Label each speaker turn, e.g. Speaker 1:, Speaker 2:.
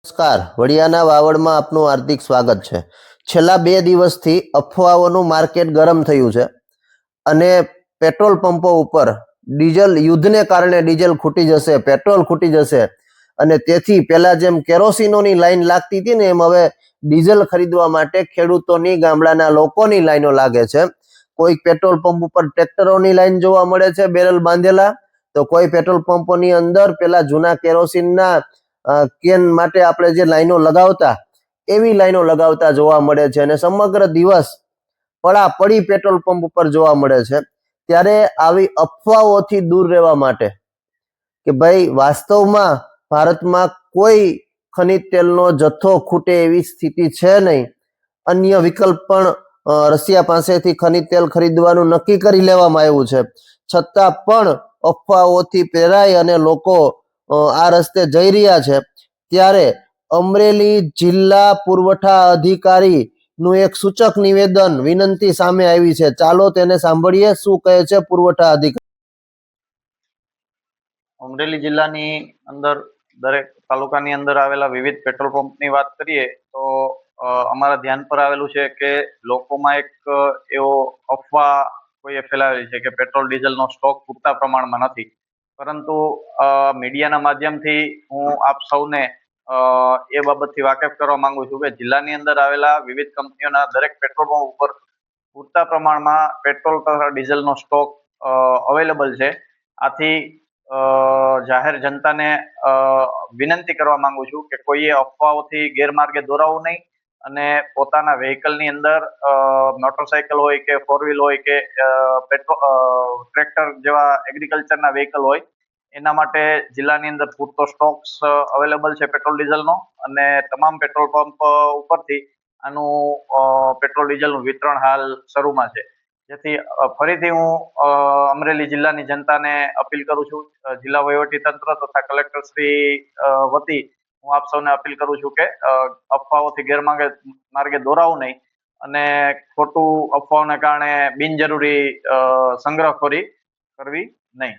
Speaker 1: નમસ્કાર, વડિયાના વાવડમાં આપનું હાર્દિક સ્વાગત છે। છેલ્લા 2 દિવસથી અફવાઓનું માર્કેટ ગરમ થયું છે અને પેટ્રોલ પંપો ઉપર ડીઝલ યુદ્ધને કારણે ડીઝલ ખૂટી જશે, પેટ્રોલ ખૂટી જશે અને તેથી પહેલા જેમ કેરોસીનોની લાઈન લાગતી હતી ને એમ હવે ડીઝલ ખરીદવા માટે ખેડૂતોની, ગામડાના લોકોની લાઈનો લાગે છે। કોઈ પેટ્રોલ પંપ ઉપર ટ્રેક્ટરોની લાઈન જોવા મળે છે બેરલ બાંધેલા, તો કોઈ પેટ્રોલ પંપોની અંદર પેલા જૂના કેરોસીનના કેન માટે આપણે જે લાઈનો લગાવતા એવી લાઈનો લગાવતા જોવા મળે છે અને સમગ્ર દિવસ પડી પેટ્રોલ પંપ ઉપર જોવા મળે છે। ત્યારે આવી અફવાઓથી દૂર રહેવા માટે કે ભાઈ વાસ્તવમાં ભારતમાં કોઈ ખનિજ તેલનો જથ્થો ખૂટે એવી સ્થિતિ છે નહીં, અન્ય વિકલ્પ પણ રશિયા પાસેથી ખનિજ તેલ ખરીદવાનું નક્કી કરી લેવામાં આવ્યું છે, છતાં પણ અફવાઓથી પ્રેરાય અને લોકો આ રસ્તે જઈ રહ્યા છે। ત્યારે અમરેલી જિલ્લા પુરવઠા અધિકારી નું એક સૂચક નિવેદન, વિનંતી સામે આવી છે। ચાલો તેને સાંભળીએ, શું કહે છે પુરવઠા અધિકારી।
Speaker 2: અમરેલી જિલ્લાની અંદર દરેક તાલુકાની અંદર આવેલા વિવિધ પેટ્રોલ પંપની વાત કરીએ તો અમારા ધ્યાન પર આવેલું છે કે લોકોમાં એક એવો અફવા કોઈએ ફેલાવેલી છે કે પેટ્રોલ ડીઝલનો સ્ટોક પૂરતા પ્રમાણમાં નથી, પરંતુ મીડિયાના માધ્યમથી હું આપ સૌને એ બાબતથી વાકેફ કરવા માંગુ છું કે જિલ્લાની અંદર આવેલા વિવિધ કંપનીઓના દરેક પેટ્રોલ પંપ ઉપર પૂરતા પ્રમાણમાં પેટ્રોલ તથા ડીઝલનો સ્ટોક અવેલેબલ છે। આથી જાહેર જનતાને વિનંતી કરવા માંગુ છું કે કોઈએ અફવાઓથી ગેરમાર્ગે દોરાવવું નહીં અને પોતાના વ્હીકલની અંદર મોટરસાયકલ હોય કે 4 વ્હીલ હોય કે ટ્રેક્ટર જેવા એગ્રીકલ્ચરના વ્હીકલ હોય એના માટે જિલ્લાની અંદર પૂરતો સ્ટોક્સ અવેલેબલ છે પેટ્રોલ ડીઝલનો, અને તમામ પેટ્રોલ પંપ ઉપરથી આનું પેટ્રોલ ડીઝલનું વિતરણ હાલ શરૂમાં છે। જેથી ફરીથી હું અમરેલી જિલ્લાની જનતાને અપીલ કરું છું, જિલ્લા વહીવટી તંત્ર તથા કલેક્ટર શ્રી વતી હું આપ સૌને અપીલ કરું છું કે અફવાઓથી ગેરમાર્ગે દોરાવું નહીં અને ખોટું અફવાઓને કારણે બિનજરૂરી સંગ્રહખોરી કરવી નહીં।